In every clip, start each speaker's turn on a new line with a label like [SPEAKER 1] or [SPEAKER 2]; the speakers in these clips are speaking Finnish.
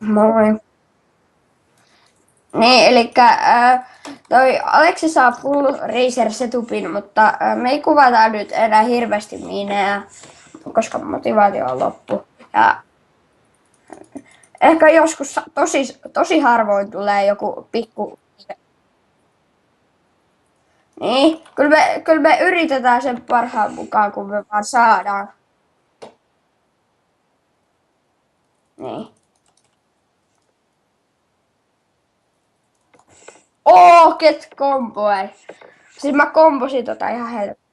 [SPEAKER 1] Moi. Niin, eli toi Aleksi saa full Razer setupin, mutta me ei kuvata nyt enää hirveästi minejä, koska motivaatio on loppu. Ja ehkä joskus tosi harvoin tulee joku pikku. Niin, kyllä me yritetään sen parhaan mukaan, kun me vaan saadaan. Niin. Get komboi. Siis mä kombosin tota ihan helvetti.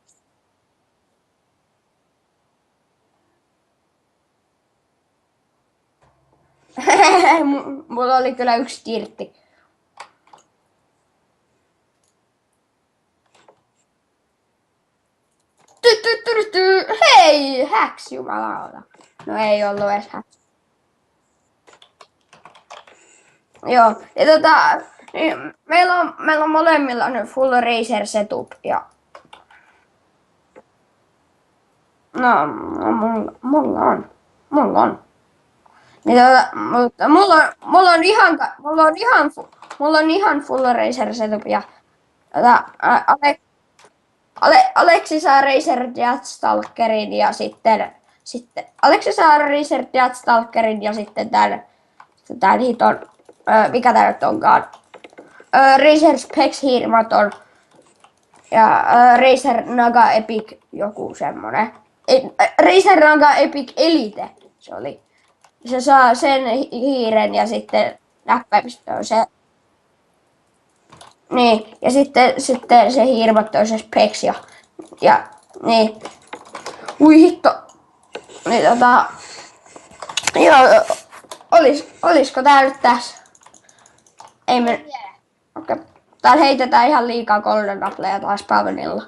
[SPEAKER 1] Mulla oli kyllä yksi tirtti. Hei, häks jumalauta. No ei ollut edes häks. Joo, ja niin meillä on molemmilla nyt full Razer setup ja no, mulla on. Niin mutta mulla on ihan full Razer setup ja Aleksi saa Razer Deathstalkerin ja sitten Aleksi saa Razer Deathstalkerin ja sitten tän hiton, mikä tää nyt onkaan, Razer Specs Hirmaton ja Razer Naga Epic joku semmonen. Razer Naga Epic Elite se oli. Se saa sen hiiren ja sitten näppäimistö se. Niin, ja sitten se hirmottoo se Specs ja niin. Ui hitto. Niin joo, olisiko tää nyt tässä? Ei me. Okei. Täällä heitetään ihan liikaa golden appleja taas Pavenilla.